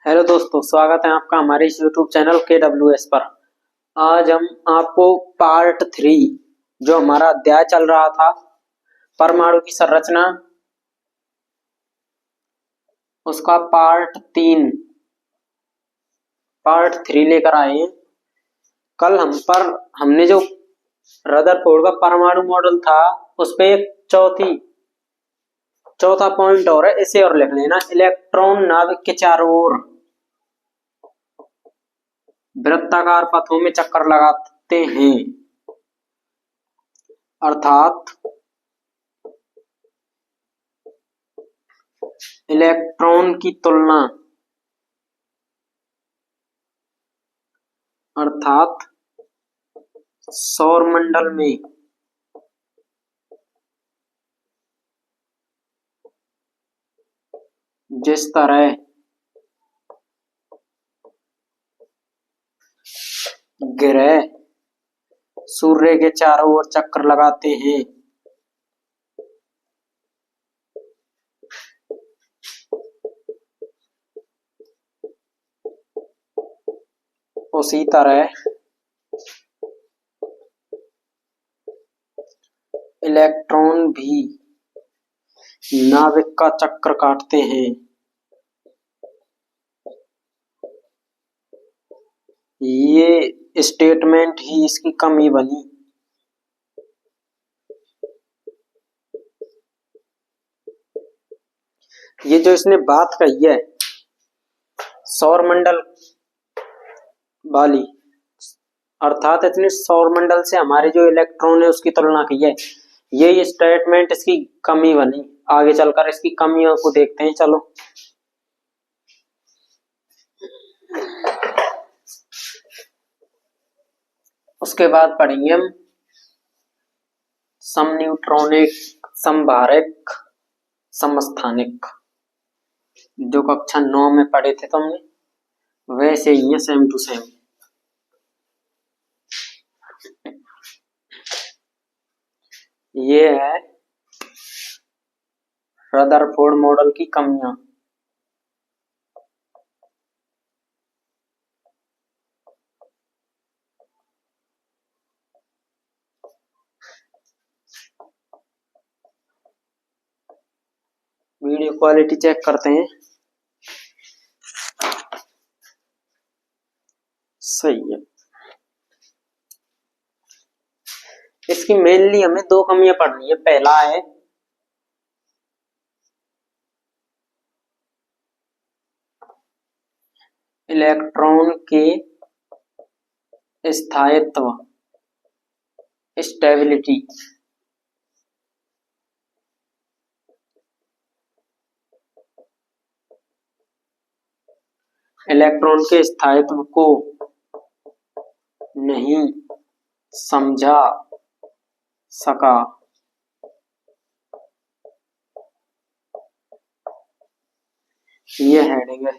Hello दोस्तों, स्वागत है आपका हमारे इस यूट्यूब चैनल KWS पर। आज हम आपको पार्ट 3 जो हमारा अध्याय चल रहा था परमाणु की संरचना, उसका पार्ट 3 लेकर आए हैं। कल हमने जो रदरफोर्ड का परमाणु मॉडल था उस पे एक चौथा पॉइंट और है, इसे और लिख लेना। इलेक्ट्रॉन नाभिक के चारों ओर वृत्ताकार पथों में चक्कर लगाते हैं, अर्थात इलेक्ट्रॉन की तुलना अर्थात सौरमंडल में जिस तरह ग्रह सूर्य के चारों ओर चक्कर लगाते हैं, उसी तरह इलेक्ट्रॉन भी नाभिक का चक्कर काटते हैं। ये स्टेटमेंट ही इसकी कमी बनी। ये जो इसने बात कही है सौरमंडल वाली, अर्थात इसने सौरमंडल से हमारे जो इलेक्ट्रॉन है उसकी तुलना की है, ये स्टेटमेंट इसकी कमी बनी। आगे चलकर इसकी कमियों को देखते हैं। चलो उसके बाद पढ़ेंगे हम समन्यूट्रॉनिक, समभारिक, समस्थानिक, जो कक्षा 9 में पढ़े थे तुमने, वैसे ही है, सेम टू सेम। ये है रदरफोर्ड मॉडल की कमियां। वीडियो क्वालिटी चेक करते हैं, सही है। इसकी मेनली हमें दो कमियां पढ़नी है। पहला है इलेक्ट्रॉन के स्थायित्व, स्टेबिलिटी। इलेक्ट्रॉन के स्थायित्व को नहीं समझा सका, ये हेडिंग है।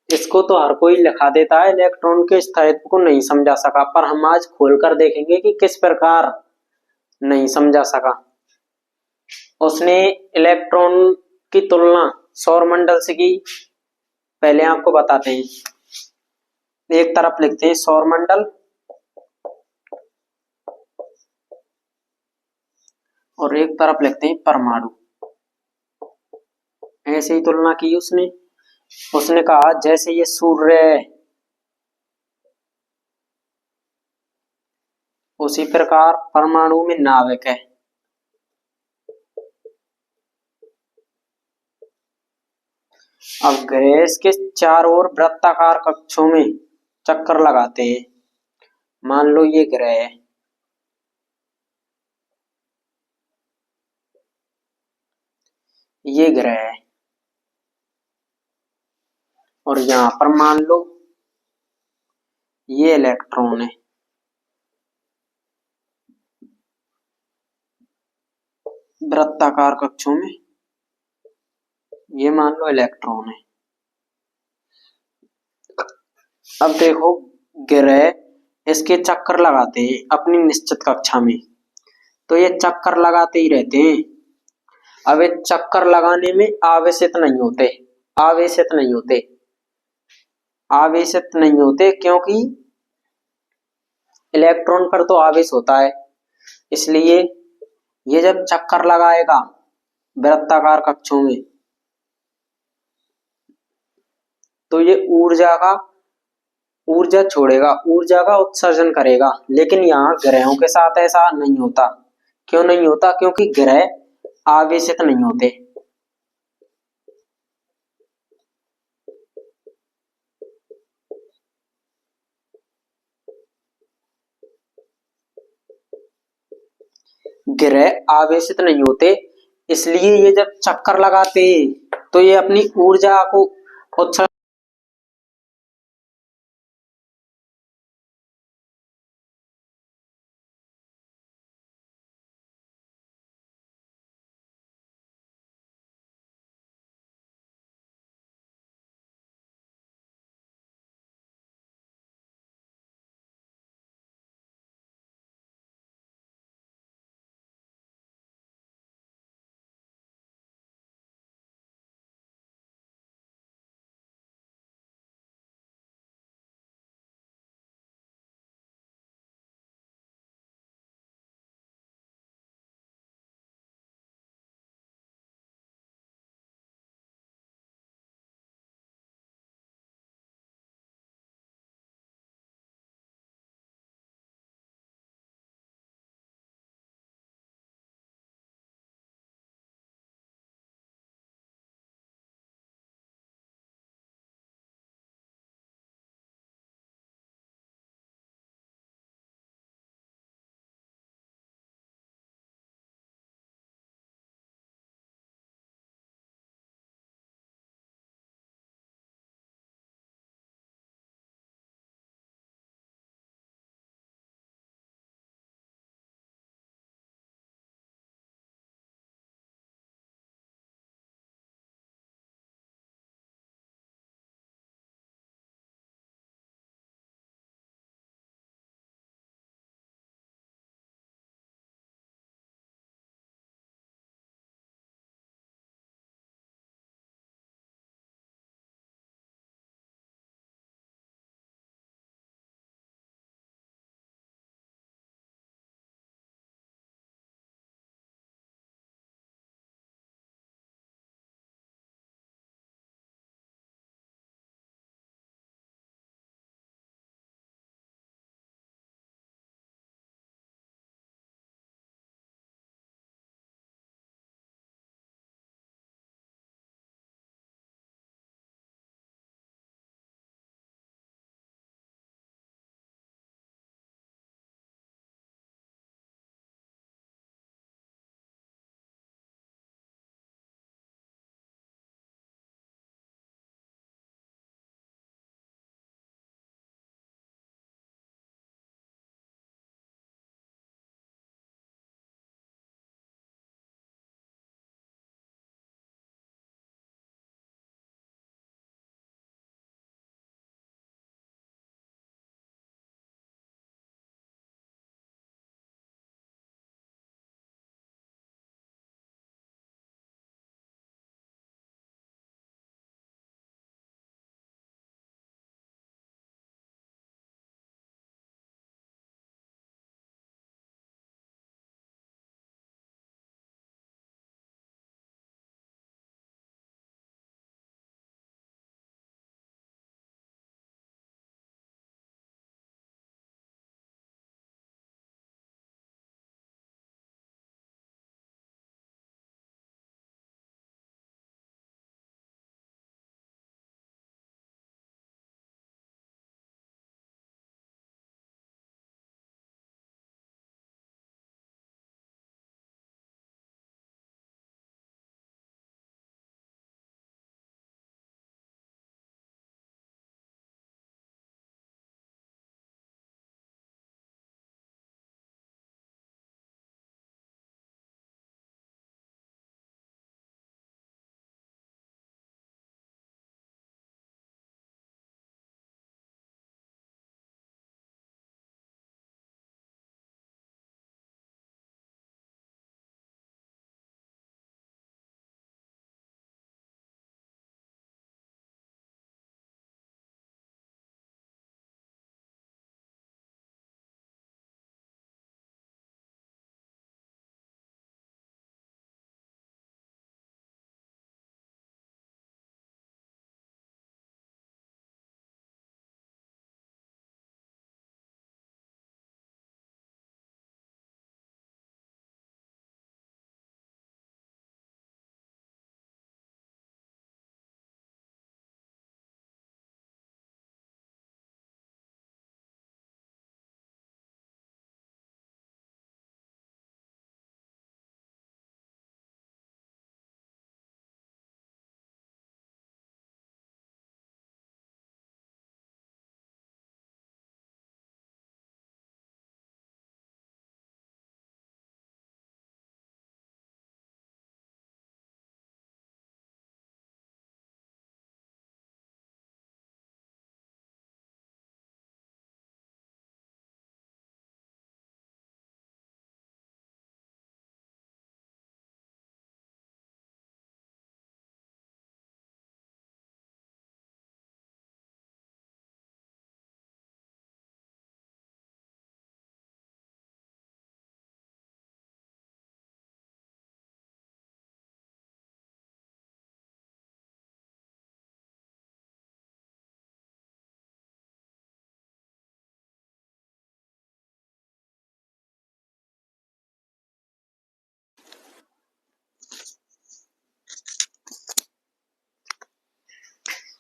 इसको तो हर कोई लिखा देता है, इलेक्ट्रॉन के स्थायित्व को नहीं समझा सका, पर हम आज खोलकर देखेंगे कि किस प्रकार नहीं समझा सका। उसने इलेक्ट्रॉन की तुलना सौरमंडल से की। पहले आपको बताते हैं, एक तरफ लिखते हैं सौरमंडल और एक तरफ लिखते हैं परमाणु। ऐसे ही तुलना की उसने कहा जैसे ये सूर्य है उसी प्रकार परमाणु में नाभिक है। अब ग्रह के चारों ओर वृत्ताकार कक्षों में चक्कर लगाते हैं। मान लो ये ग्रह है, ये ग्रह है, और यहां पर मान लो ये इलेक्ट्रॉन है। वृत्ताकार कक्षों में ये मान लो इलेक्ट्रॉन है। अब देखो ग्रह इसके चक्कर लगाते हैं अपनी निश्चित कक्षा में, तो ये चक्कर लगाते ही रहते हैं। अब ये चक्कर लगाने में आवेशित नहीं होते। आवेशित नहीं होते, क्योंकि इलेक्ट्रॉन पर तो आवेश होता है। इसलिए ये जब चक्कर लगाएगा वृत्ताकार कक्षों में, तो ये ऊर्जा छोड़ेगा, ऊर्जा का उत्सर्जन करेगा। लेकिन यहाँ ग्रहों के साथ ऐसा नहीं होता। क्यों नहीं होता? क्योंकि ग्रह आवेशित नहीं होते। ग्रह आवेशित नहीं होते, इसलिए ये जब चक्कर लगाते तो ये अपनी ऊर्जा को उत्सर्जन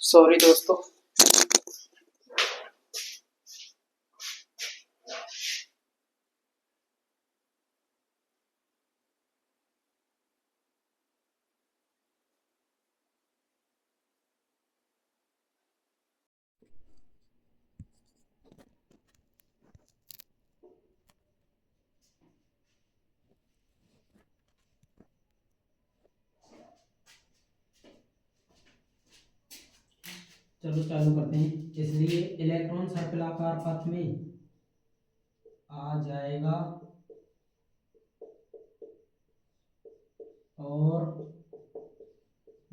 सॉरी दोस्तों। चलो चालू करते हैं। इसलिए इलेक्ट्रॉन सर्पिलाकार पथ में आ जाएगा और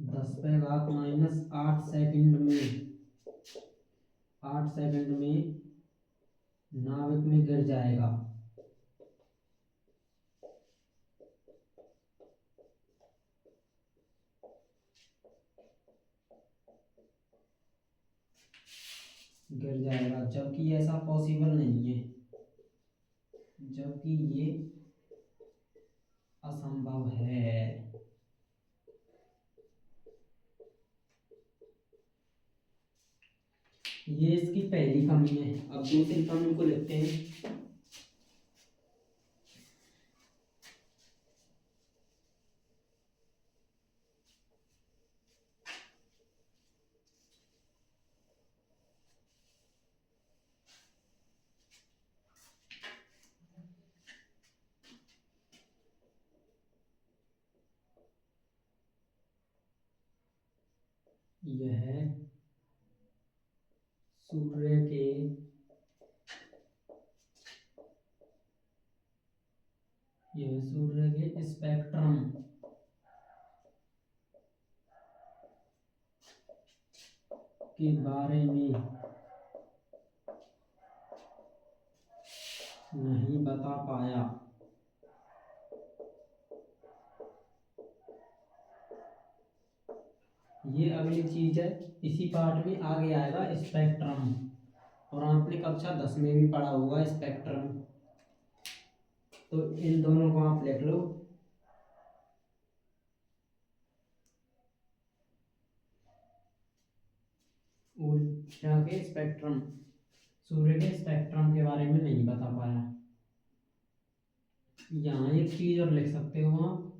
10⁻⁻8 सेकंड में 8 सेकंड में नाभिक में गिर जाएगा। जबकि ऐसा पॉसिबल नहीं है, जबकि ये असंभव है। ये इसकी पहली कमी है। अब दूसरी कमी को लिखते हैं। यह सूर्य के स्पेक्ट्रम के बारे में नहीं बता पाया। ये अगली चीज है, इसी पार्ट में आगे आएगा स्पेक्ट्रम, और आपने कक्षा 10 में भी पढ़ा होगा स्पेक्ट्रम। तो इन दोनों को आप लिख लो। ऊर्जा के स्पेक्ट्रम, सूर्य के स्पेक्ट्रम के बारे में नहीं बता पाया। यहाँ एक चीज और लिख सकते हो आप,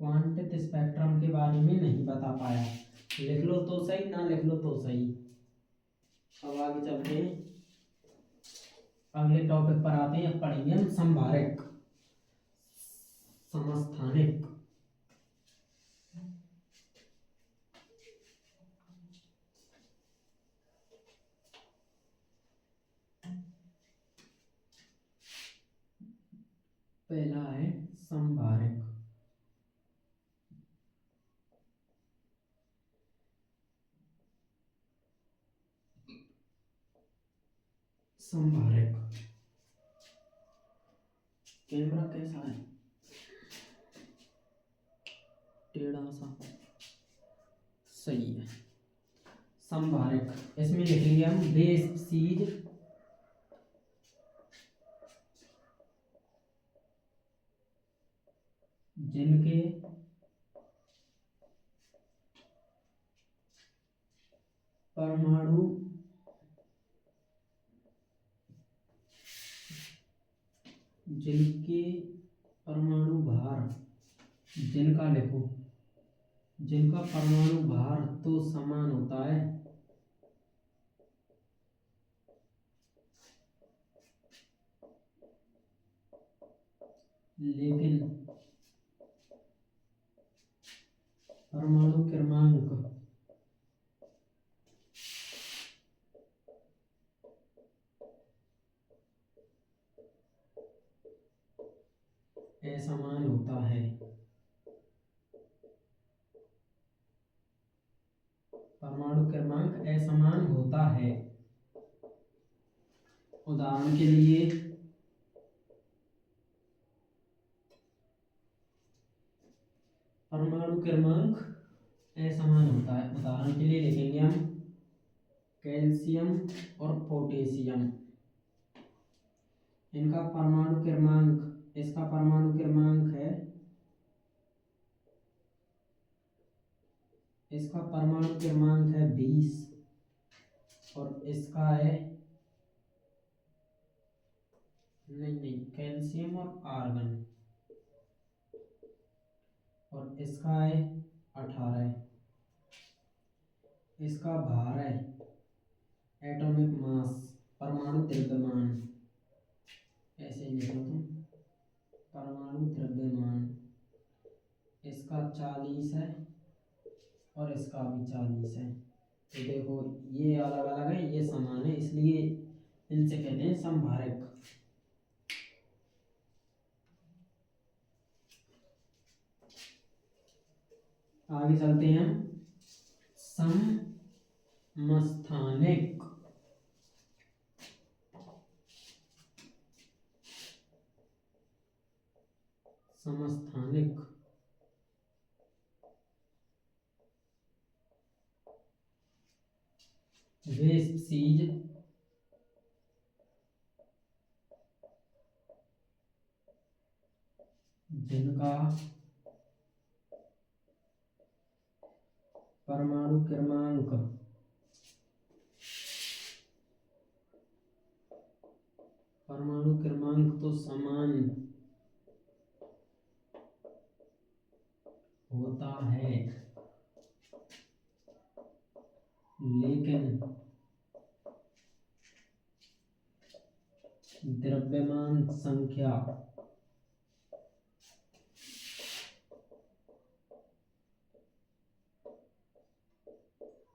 क्वांटित स्पेक्ट्रम के बारे में नहीं बता पाया। लिख लो तो सही, ना लिख लो तो सही। अब आगे चलते हैं, अगले टॉपिक पर आते हैं। अब पढ़ेंगे हम संभारक, समस्थानिक। पहला है संभारक। संभारक कैमरा कैसा है, टेढ़ा सा, सही है। संभारक, इसमें लिखेंगे हम वे स्पीसीज जिनके परमाणु भार, जिनका लिखो, जिनका परमाणु भार तो समान होता है, लेकिन परमाणु क्रमांक असमान होता है। परमाणु क्रमांक असमान होता है। उदाहरण के लिए परमाणु क्रमांक असमान होता है। उदाहरण के लिए लिखेंगे हम कैल्शियम और पोटेशियम। इनका परमाणु क्रमांक, इसका परमाणु क्रमांक है इसका परमाणु क्रमांक है 20 और इसका है नहीं कैल्शियम और आर्गन, और इसका है 18। इसका भार है एटॉमिक मास, परमाणु द्रव्यमान, ऐसे ही लिख लो तुम, परमाणु द्रव्यमान। इसका 40 है और इसका भी 40 है। तो देखो ये अलग अलग है, ये समान है, इसलिए इनसे कहते हैं समभारक। आगे चलते हैं हम, समस्थानिक। समस्थानिक वे चीज जिनका परमाणु क्रमांक तो समान होता है, लेकिन द्रव्यमान संख्या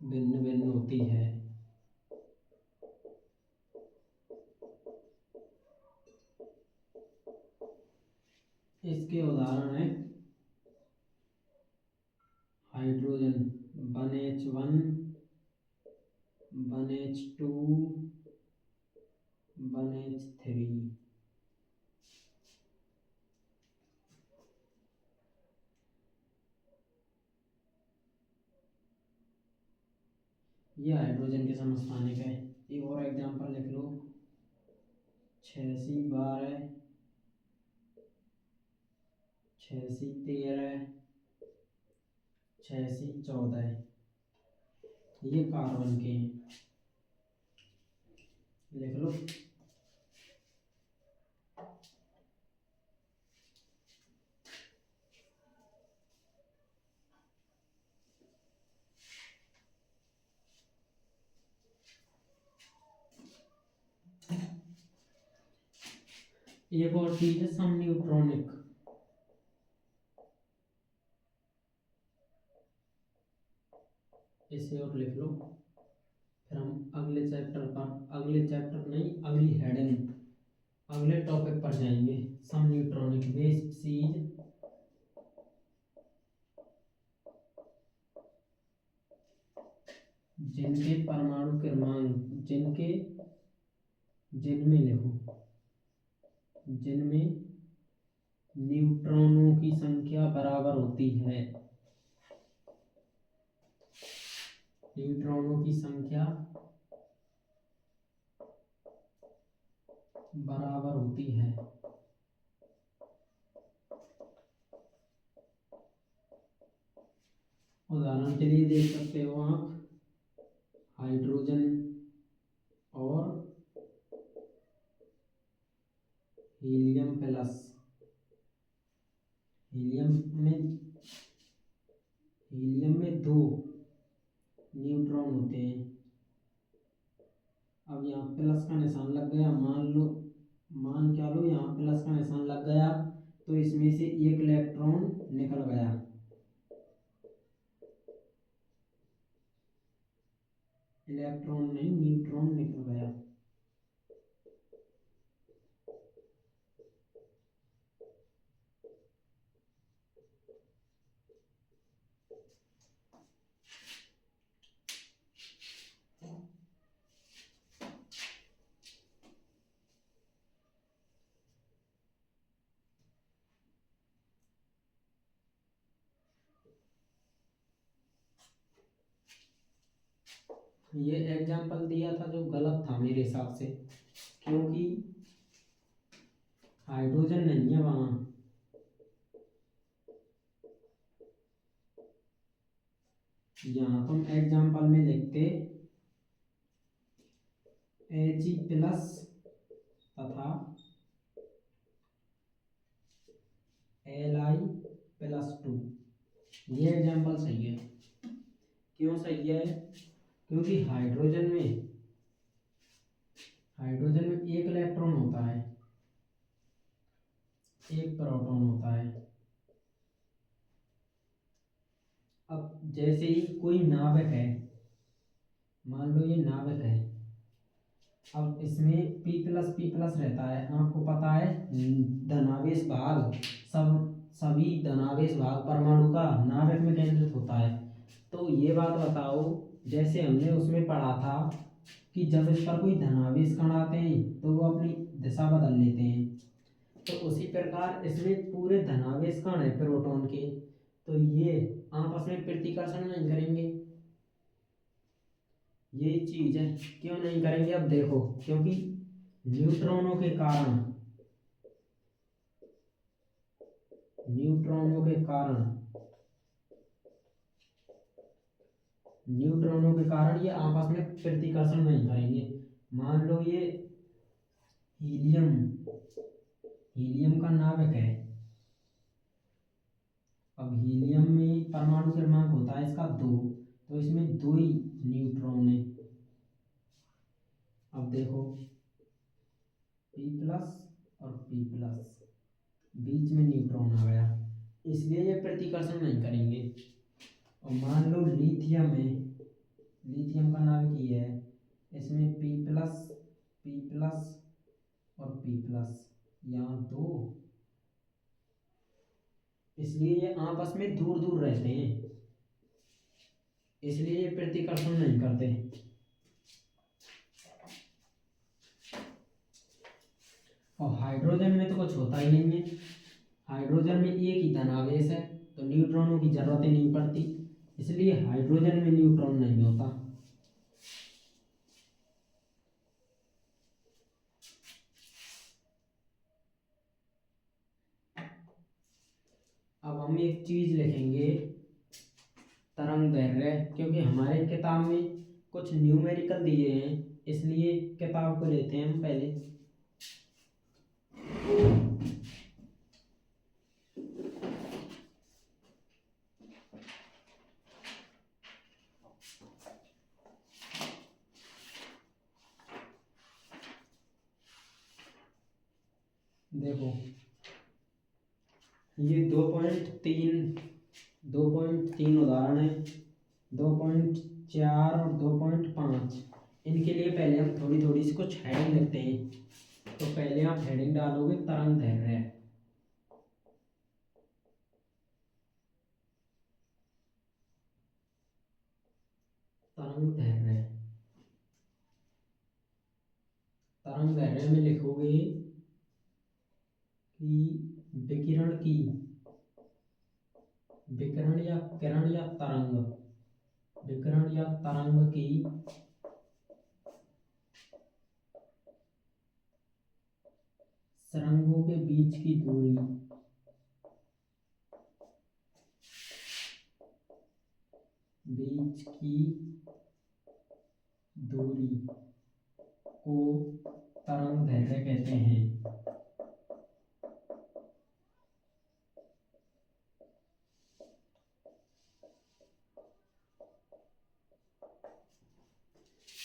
भिन्न भिन्न होती है। इसके उदाहरण है हाइड्रोजन 1H1, 1H2, 1H3। ये हाइड्रोजन के समस्थानिक है। एक और एग्जांपल लिख लो, 6C12, 6C13, 6C14, ये कार्बन के हैं, लिख लो। एक और चीज है सम न्यूट्रॉनिक। इसे और लिख लो, फिर हम अगले चैप्टर नहीं, अगली हेडिंग, अगले टॉपिक पर जाएंगे। सम न्यूट्रॉनिक वे चीज जिनके परमाणु क्रमांक जिनमें लिखो, जिनमें न्यूट्रॉनों की संख्या बराबर होती है, न्यूट्रॉनों की संख्या बराबर होती है। उदाहरण के लिए देख सकते हो आप, हाइड्रोजन और हीलियम प्लस। हीलियम में 2 न्यूट्रॉन होते हैं। अब यहाँ प्लस का निशान लग गया, मान क्या लो, यहाँ प्लस का निशान लग गया तो इसमें से एक इलेक्ट्रॉन निकल गया। इलेक्ट्रॉन नहीं, न्यूट्रॉन निकल गया। ये एग्जाम्पल दिया था जो गलत था मेरे हिसाब से, क्योंकि हाइड्रोजन नहीं है वहां, यहाँ तुम एग्जाम्पल में लिखते He प्लस तथा Li प्लस 2। ये एग्जाम्पल सही है। क्यों सही है? क्योंकि हाइड्रोजन में एक इलेक्ट्रॉन होता है, एक प्रोटॉन होता है। अब जैसे ही कोई नाभिक है, मान लो ये नाभिक है, अब इसमें P प्लस रहता है। आपको पता है धनावेश भाग सभी धनावेश भाग परमाणु का नाभिक में केंद्रित होता है। तो ये बात बताओ, जैसे हमने उसमें पढ़ा था कि जब इस पर कोई धनावेश कण आते हैं तो वो अपनी दिशा बदल लेते हैं, तो उसी प्रकार इसमें पूरे धनावेश कण है प्रोटॉन के, तो ये आपस में प्रतिकर्षण नहीं करेंगे। ये चीज है, क्यों नहीं करेंगे? अब देखो, क्योंकि न्यूट्रॉनों के कारण न्यूट्रॉनों के कारण ये आपस में प्रतिकर्षण नहीं करेंगे। मान लो ये हीलियम का नाभिक है। अब हीलियम में परमाणु क्रमांक होता है इसका 2, तो इसमें 2 ही न्यूट्रॉन है। अब देखो P प्लस और P प्लस, बीच में न्यूट्रॉन आ गया, इसलिए ये प्रतिकर्षण नहीं करेंगे। और मान लो लिथियम है, लिथियम का नाभिक ये है, इसमें P प्लस और P प्लस, यहाँ 2, इसलिए ये आपस में दूर दूर रहते हैं, इसलिए ये प्रतिकर्षण नहीं करते। और हाइड्रोजन में तो कुछ होता ही नहीं है, हाइड्रोजन में एक ही धनावेश है, तो न्यूट्रॉनों की जरूरत ही नहीं पड़ती, इसलिए हाइड्रोजन में न्यूट्रॉन नहीं होता। अब हम एक चीज लिखेंगे, तरंग दैर्घ्य, क्योंकि हमारे किताब में कुछ न्यूमेरिकल दिए हैं, इसलिए किताब को लेते हैं हम पहले। देखो ये 2.3 उदाहरण है, 2.4 और 2.5। इनके लिए पहले हम थोड़ी थोड़ी सी कुछ हेडिंग लिखते हैं। तो पहले आप हेडिंग डालोगे तरंग दैर्घ्य। तरंग दैर्घ्य, तरंग दैर्घ्य में लिखोगे कि विकिरण या किरण या तरंग की सरंगों के बीच की दूरी को तरंग दैर्घ्य कहते हैं।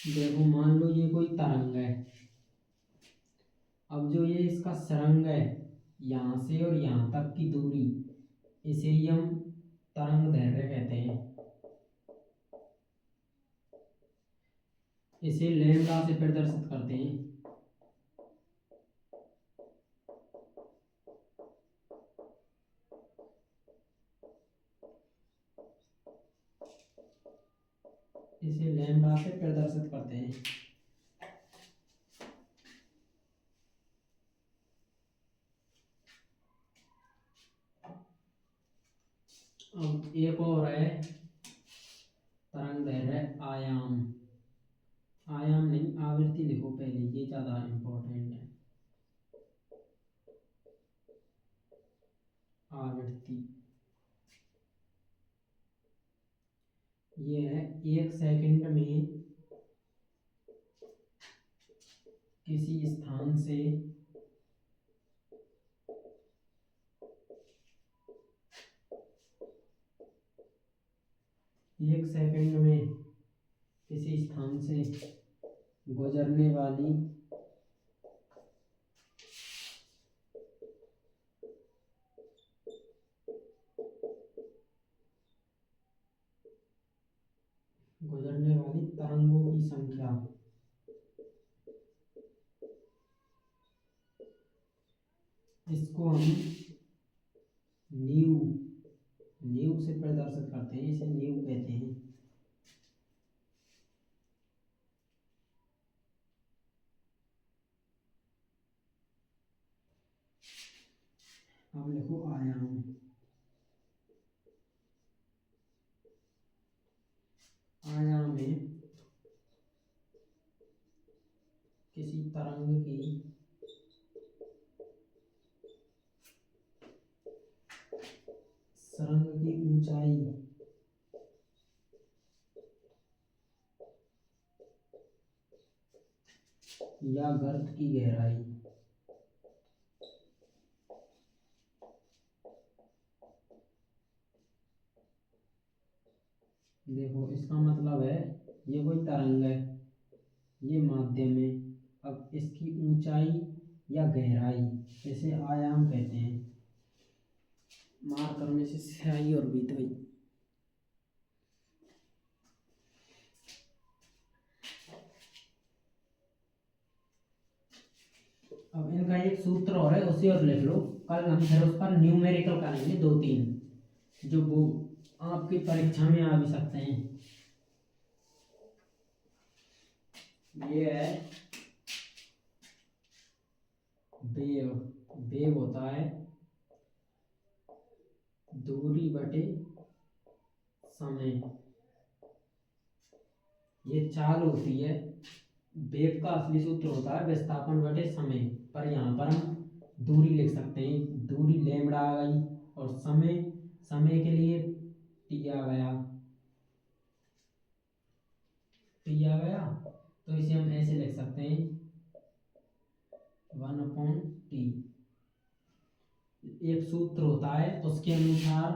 देखो मान लो ये कोई तरंग है, अब जो ये इसका सरंग है, यहाँ से और यहाँ तक की दूरी, इसे ही हम तरंग दैर्घ्य कहते हैं। इसे लैम्डा से प्रदर्शित करते हैं। इसे लैम्डा से प्रदर्शित करते हैं। अब एक और है तरंग दैर्घ्य आयाम। आयाम नहीं, आवृत्ति लिखो पहले, ये ज्यादा इंपॉर्टेंट है। आवृत्ति, ये है 1 सेकंड में किसी स्थान से एक सेकंड में किसी स्थान से गुजरने वाली तरंगों की संख्या। इसको हम न्यू न्यू से प्रदर्शित करते हैं, इसे न्यू कहते हैं। अब लिखो आयाम। आयाम में किसी तरंग की तरंग की ऊंचाई या गर्त की गहराई। देखो इसका मतलब है ये कोई तरंग है, ये माध्यम है। अब इसकी ऊंचाई या गहराई इसे आयाम कहते हैं। मार्कर में से स्याही और बीत गई। अब इनका एक सूत्र और है, उसे और लिख लो। कल हम फिर उस पर न्यूमेरिकल करेंगे 2-3, जो वो आपकी परीक्षा में आ भी सकते हैं। ये है वेव। वेव होता है दूरी बटे समय। ये चाल होती है। वेग का असली सूत्र होता है विस्थापन बटे समय, पर यहाँ पर हम दूरी लिख सकते हैं। दूरी लैम्बडा आ गई और समय, समय के लिए टी आ गया। टी आ गया तो इसे हम ऐसे लिख सकते हैं 1/t। एक सूत्र होता है, उसके अनुसार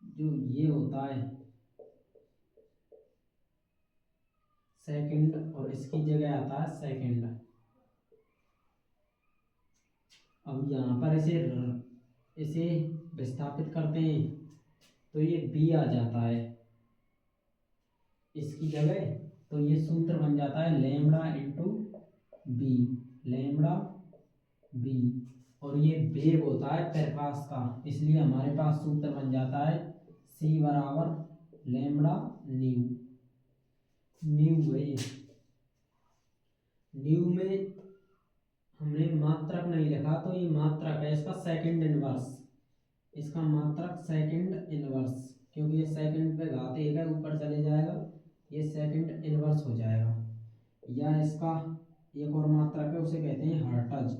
जो ये होता है सेकंड, और इसकी जगह आता है सेकंड। अब यहाँ पर इसे विस्थापित करते हैं तो ये b आ जाता है इसकी जगह। तो ये सूत्र बन जाता है lambda into b, lambda b. और ये वेग होता है प्रकाश का, इसलिए हमारे पास सूत्र बन जाता है c बराबर लैम्बडा न्यू। न्यू है ये। न्यू में हमने मात्रक नहीं लिखा, तो ये मात्रक है इसका सेकंड इनवर्स। इसका मात्रक सेकंड इनवर्स, क्योंकि ये सेकंड पे घात 1 है, ऊपर चले जाएगा, ये सेकंड इनवर्स हो जाएगा। या इसका एक और मात्रक है, उसे कहते हैं हर्ट्ज।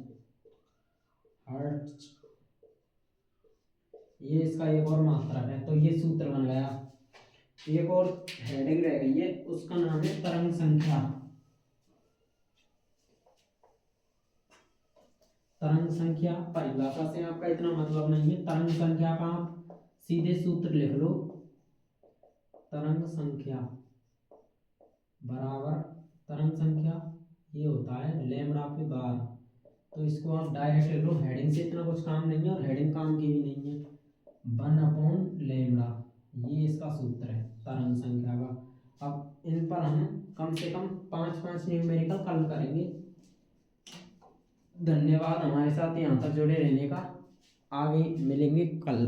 हर्ट्ज ये इसका एक और मात्रक है। तो ये सूत्र बन गया। एक और हेडिंग रह गई है, उसका नाम है तरंग संख्या। तरंग संख्या परिभाषा से आपका इतना मतलब नहीं है। तरंग संख्या का आप सीधे सूत्र लिख लो, तरंग संख्या बराबर तरंग संख्या ये होता है लैम्बडा पे बार। तो इसको आप डायरेक्ट लिख लो, हेडिंग से इतना कुछ काम नहीं है और हेडिंग काम की भी नहीं है। 1/लैम्बडा ये इसका सूत्र है तरंग संख्या का। अब इन पर हम कम से कम 5-5 न्यूमेरिकल कल करेंगे। धन्यवाद हमारे साथ यहाँ तक जुड़े रहने का। आगे मिलेंगे कल।